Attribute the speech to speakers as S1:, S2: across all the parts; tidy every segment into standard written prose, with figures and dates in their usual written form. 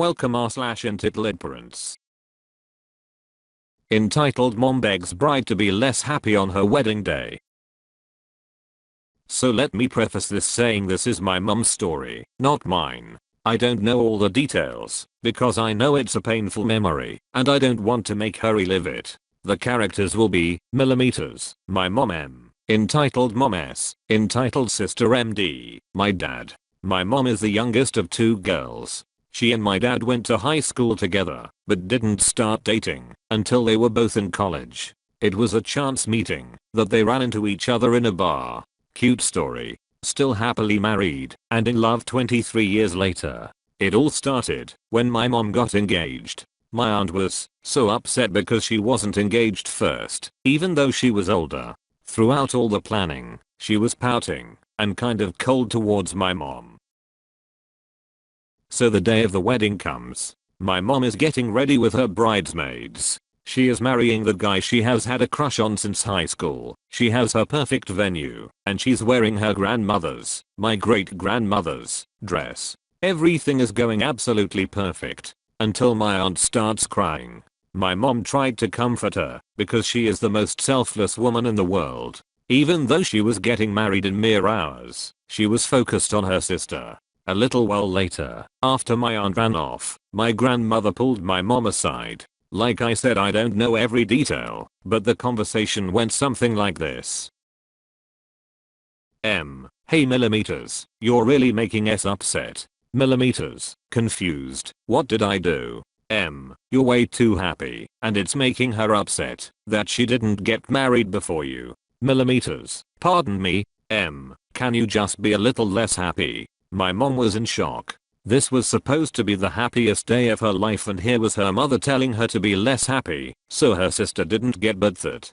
S1: Welcome r/EntitledParents. Entitled Mom Begs Bride to Be Less Happy on Her Wedding Day. So let me preface this saying this is my mom's story, not mine. I don't know all the details, because I know it's a painful memory, and I don't want to make her relive it. The characters will be, millimeters, my mom M, entitled Mom S, entitled Sister MD, my dad. My mom is the youngest of two girls. She and my dad went to high school together, but didn't start dating until they were both in college. It was a chance meeting that they ran into each other in a bar. Cute story. Still happily married and in love 23 years later. It all started when my mom got engaged. My aunt was so upset because she wasn't engaged first, even though she was older. Throughout all the planning, she was pouting and kind of cold towards my mom. So the day of the wedding comes. My mom is getting ready with her bridesmaids. She is marrying the guy she has had a crush on since high school. She has her perfect venue, and she's wearing her grandmother's, my great-grandmother's, dress. Everything is going absolutely perfect, until my aunt starts crying. My mom tried to comfort her, because she is the most selfless woman in the world. Even though she was getting married in mere hours, she was focused on her sister. A little while later, after my aunt ran off, my grandmother pulled my mom aside. Like I said, I don't know every detail, but the conversation went something like this. M. Hey millimeters, you're really making S upset. Millimeters, confused, what did I do? M. You're way too happy, and it's making her upset that she didn't get married before you. Millimeters, pardon me. M. Can you just be a little less happy? My mom was in shock. This was supposed to be the happiest day of her life, and here was her mother telling her to be less happy, so her sister didn't get birthed.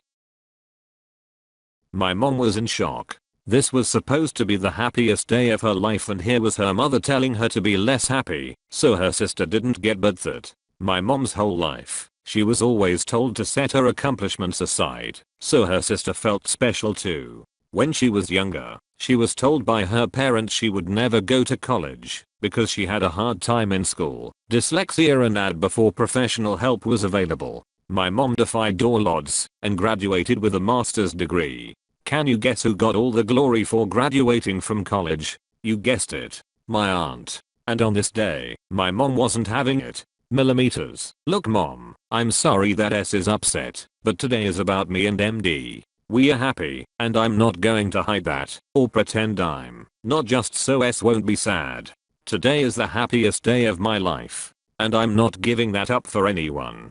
S1: My mom was in shock. This was supposed to be the happiest day of her life, and here was her mother telling her to be less happy, so her sister didn't get birthed. My mom's whole life, she was always told to set her accomplishments aside, so her sister felt special too. When she was younger, she was told by her parents she would never go to college because she had a hard time in school, dyslexia, and before professional help was available. My mom defied all odds and graduated with a master's degree. Can you guess who got all the glory for graduating from college? You guessed it, my aunt. And on this day, my mom wasn't having it. Millimeters. Look mom, I'm sorry that S is upset, but today is about me and MD. We are happy, and I'm not going to hide that, or pretend I'm not, just so S won't be sad. Today is the happiest day of my life, and I'm not giving that up for anyone.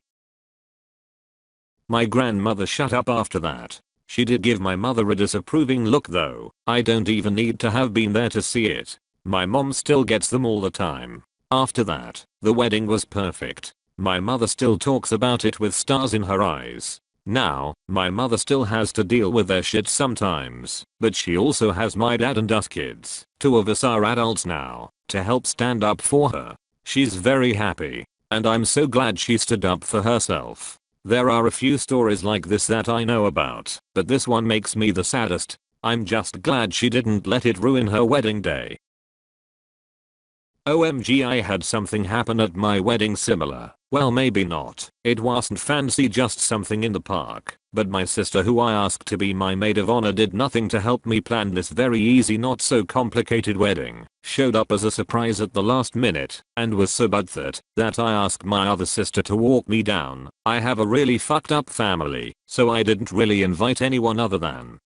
S1: My grandmother shut up after that. She did give my mother a disapproving look though. I don't even need to have been there to see it. My mom still gets them all the time. After that, the wedding was perfect. My mother still talks about it with stars in her eyes. Now, my mother still has to deal with their shit sometimes, but she also has my dad and us kids, two of us are adults now, to help stand up for her. She's very happy, and I'm so glad she stood up for herself. There are a few stories like this that I know about, but this one makes me the saddest. I'm just glad she didn't let it ruin her wedding day. OMG, I had something happen at my wedding similar. Well, maybe not. It wasn't fancy, just something in the park. But my sister, who I asked to be my maid of honor, did nothing to help me plan this very easy, not so complicated wedding. Showed up as a surprise at the last minute and was so birthed that I asked my other sister to walk me down. I have a really fucked up family, so I didn't really invite anyone other than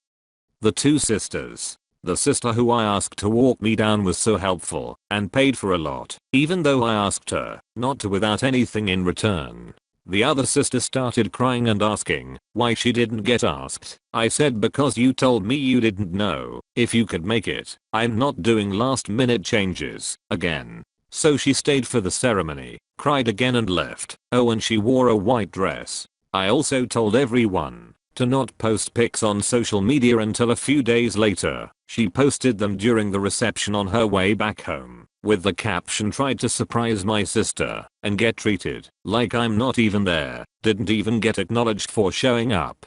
S1: the two sisters. The sister who I asked to walk me down was so helpful and paid for a lot, even though I asked her not to without anything in return. The other sister started crying and asking why she didn't get asked. I said, because you told me you didn't know if you could make it. I'm not doing last minute changes again. So she stayed for the ceremony, cried again and left. Oh, and she wore a white dress. I also told everyone to not post pics on social media until a few days later. She posted them during the reception on her way back home, with the caption, "Tried to surprise my sister and get treated like I'm not even there, didn't even get acknowledged for showing up."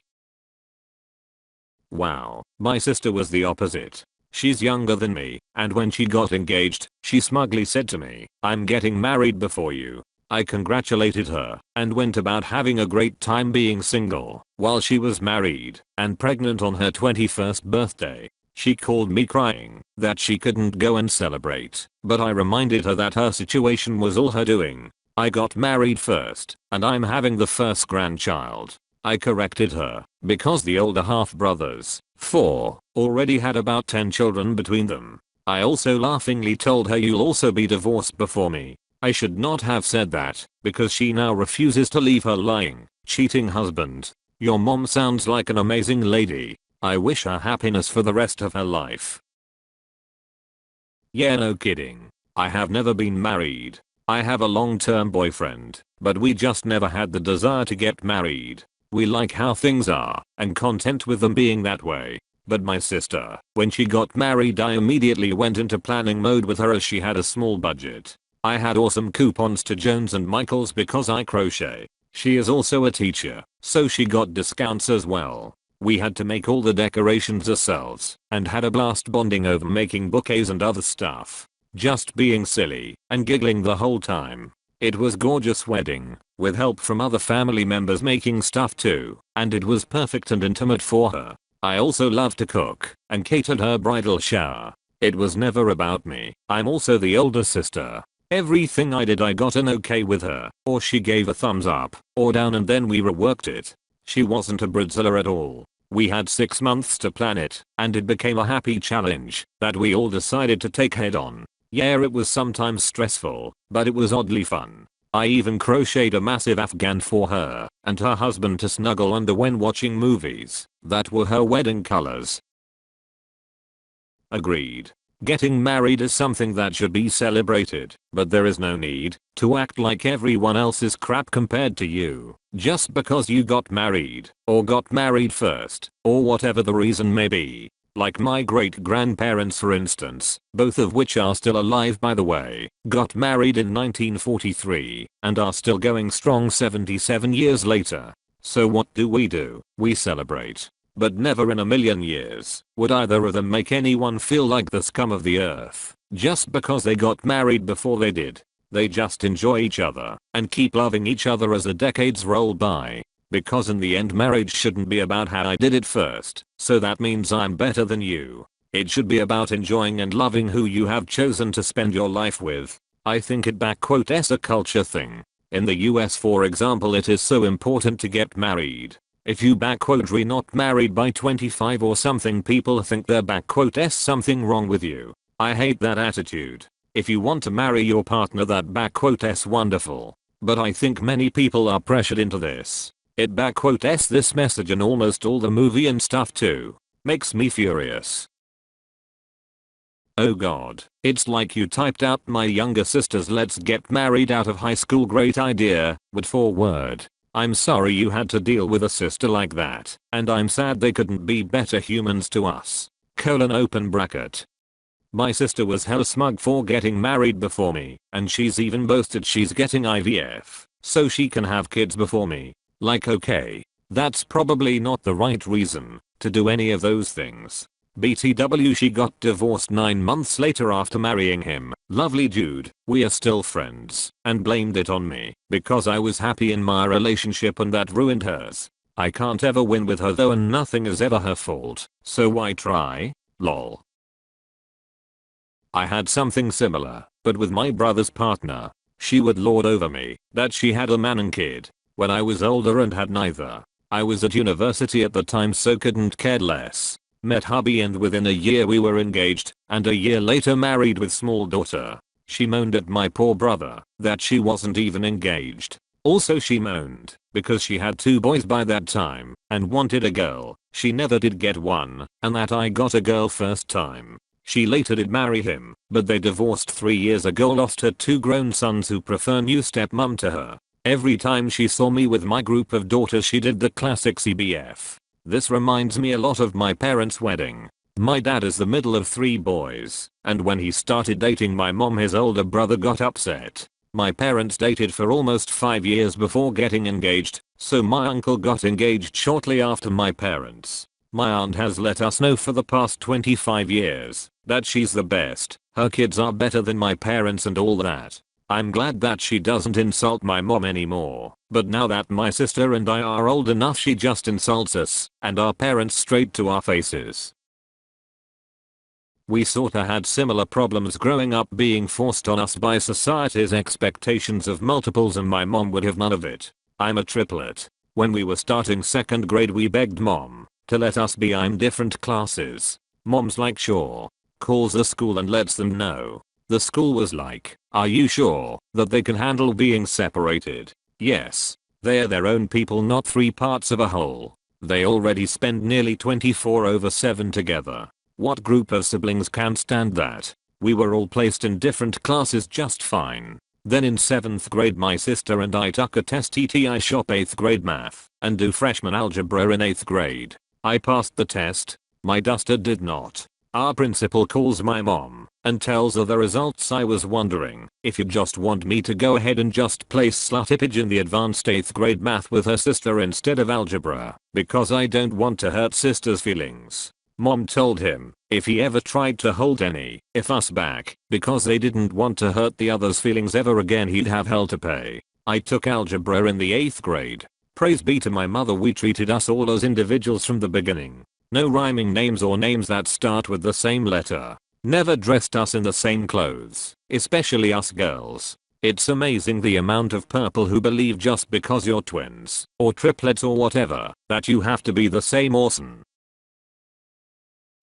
S1: Wow, my sister was the opposite. She's younger than me, and when she got engaged, she smugly said to me, "I'm getting married before you." I congratulated her and went about having a great time being single while she was married and pregnant on her 21st birthday. She called me crying that she couldn't go and celebrate, but I reminded her that her situation was all her doing. I got married first, and I'm having the first grandchild. I corrected her because the older half-brothers, 4, already had about 10 children between them. I also laughingly told her, "You'll also be divorced before me." I should not have said that because she now refuses to leave her lying, cheating husband. Your mom sounds like an amazing lady. I wish her happiness for the rest of her life. Yeah, no kidding. I have never been married. I have a long-term boyfriend, but we just never had the desire to get married. We like how things are and content with them being that way. But my sister, when she got married, I immediately went into planning mode with her as she had a small budget. I had awesome coupons to Jones and Michaels because I crochet. She is also a teacher, so she got discounts as well. We had to make all the decorations ourselves and had a blast bonding over making bouquets and other stuff. Just being silly and giggling the whole time. It was gorgeous wedding, with help from other family members making stuff too, and it was perfect and intimate for her. I also love to cook and catered her bridal shower. It was never about me. I'm also the older sister. Everything I did I got an okay with her, or she gave a thumbs up or down, and then we reworked it. She wasn't a bridezilla at all. We had 6 months to plan it, and it became a happy challenge that we all decided to take head on. Yeah, it was sometimes stressful, but it was oddly fun. I even crocheted a massive Afghan for her and her husband to snuggle under when watching movies that were her wedding colors. Agreed. Getting married is something that should be celebrated, but there is no need to act like everyone else is crap compared to you just because you got married or got married first, or whatever the reason may be. Like my great-grandparents, for instance, both of which are still alive by the way, got married in 1943 and are still going strong 77 years later. So what do? We celebrate. But never in a million years would either of them make anyone feel like the scum of the earth just because they got married before they did. They just enjoy each other and keep loving each other as the decades roll by. Because in the end, marriage shouldn't be about how I did it first, so that means I'm better than you. It should be about enjoying and loving who you have chosen to spend your life with. I think it is a culture thing. In the US, for example, it is so important to get married. If you re not married by 25 or something, people think there's something wrong with you. I hate that attitude. If you want to marry your partner, that's wonderful. But I think many people are pressured into this. This message in almost all the movie and stuff too. Makes me furious. Oh god, it's like you typed out my younger sister's "let's get married" out of high school. Great idea, word for word. I'm sorry you had to deal with a sister like that, and I'm sad they couldn't be better humans to us. Open bracket. My sister was hella smug for getting married before me, and she's even boasted she's getting IVF, so she can have kids before me. Like, okay, that's probably not the right reason to do any of those things. BTW, she got divorced 9 months later after marrying him. Lovely dude, we are still friends, and blamed it on me because I was happy in my relationship and that ruined hers. I can't ever win with her though, and nothing is ever her fault, so why try? Lol. I had something similar, but with my brother's partner. She would lord over me that she had a man and kid when I was older and had neither. I was at university at the time, so couldn't care less. Met hubby and within a year we were engaged, and a year later married with small daughter. She moaned at my poor brother that she wasn't even engaged. Also she moaned because she had 2 boys by that time and wanted a girl. She never did get one, and that I got a girl first time. She later did marry him, but they divorced 3 years ago. Lost her 2 grown sons who prefer new stepmom to her. Every time she saw me with my group of daughters, she did the classic CBF. This reminds me a lot of my parents' wedding. My dad is the middle of 3 boys, and when he started dating my mom, his older brother got upset. My parents dated for almost 5 years before getting engaged, so my uncle got engaged shortly after my parents. My aunt has let us know for the past 25 years that she's the best, her kids are better than my parents and all that. I'm glad that she doesn't insult my mom anymore, but now that my sister and I are old enough she just insults us and our parents straight to our faces. We sorta had similar problems growing up, being forced on us by society's expectations of multiples, and my mom would have none of it. I'm a triplet. When we were starting 2nd grade we begged mom to let us be in different classes. Mom's like sure. Calls the school and lets them know. The school was like, are you sure that they can handle being separated? Yes. They're their own people, not 3 parts of a whole. They already spend nearly 24/7 together. What group of siblings can stand that? We were all placed in different classes just fine. Then in 7th grade my sister and I took a test, TTI shop 8th grade math and do freshman algebra in 8th grade. I passed the test. My duster did not. Our principal calls my mom and tells her the results. I was wondering if you just want me to go ahead and just place Slutty Pidge in the advanced 8th grade math with her sister instead of algebra, because I don't want to hurt sister's feelings. Mom told him if he ever tried to hold any of us back because they didn't want to hurt the other's feelings ever again, he'd have hell to pay. I took algebra in the 8th grade. Praise be to my mother, we treated us all as individuals from the beginning. No rhyming names or names that start with the same letter. Never dressed us in the same clothes, especially us girls. It's amazing the amount of people who believe just because you're twins or triplets or whatever that you have to be the same awesome.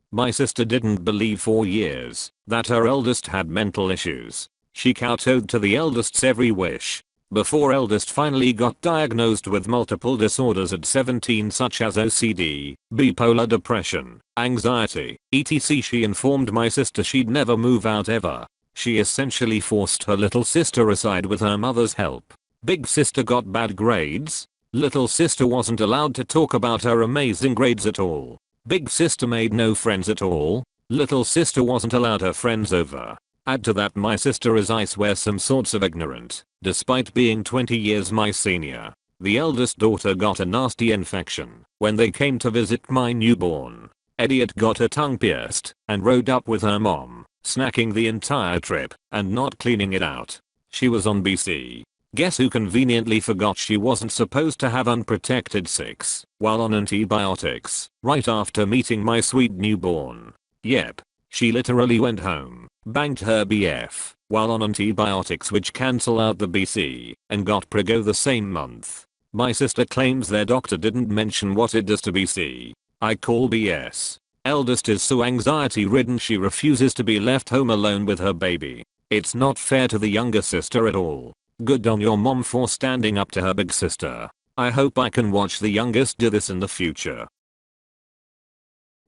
S1: My sister didn't believe for years that her eldest had mental issues. She kowtowed to the eldest's every wish. Before eldest finally got diagnosed with multiple disorders at 17 such as OCD, bipolar depression, anxiety, etc., she informed my sister she'd never move out ever. She essentially forced her little sister aside with her mother's help. Big sister got bad grades. Little sister wasn't allowed to talk about her amazing grades at all. Big sister made no friends at all. Little sister wasn't allowed her friends over. Add to that my sister is, I swear, some sorts of ignorant, despite being 20 years my senior. The eldest daughter got a nasty infection when they came to visit my newborn. Idiot got her tongue pierced and rode up with her mom, snacking the entire trip and not cleaning it out. She was on BC. Guess who conveniently forgot she wasn't supposed to have unprotected sex while on antibiotics right after meeting my sweet newborn. Yep. She literally went home, banged her BF while on antibiotics which cancel out the BC, and got preggo the same month. My sister claims their doctor didn't mention what it does to BC. I call BS. Eldest is so anxiety ridden she refuses to be left home alone with her baby. It's not fair to the younger sister at all. Good on your mom for standing up to her big sister. I hope I can watch the youngest do this in the future.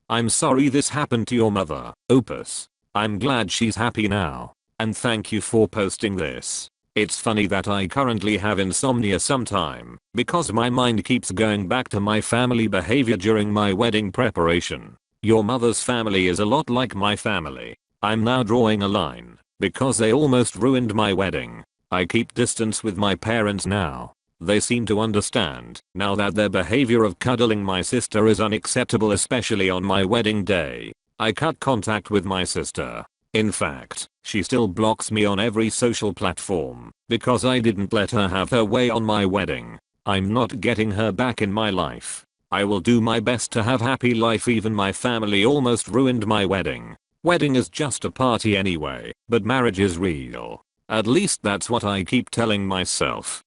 S1: I'm sorry this happened to your mother, Opus. I'm glad she's happy now. And thank you for posting this. It's funny that I currently have insomnia sometime because my mind keeps going back to my family behavior during my wedding preparation. Your mother's family is a lot like my family. I'm now drawing a line because they almost ruined my wedding. I keep distance with my parents now. They seem to understand now that their behavior of cuddling my sister is unacceptable, especially on my wedding day. I cut contact with my sister. In fact, she still blocks me on every social platform because I didn't let her have her way on my wedding. I'm not getting her back in my life. I will do my best to have happy life. Even my family almost ruined my wedding. Wedding is just a party anyway, but marriage is real. At least that's what I keep telling myself.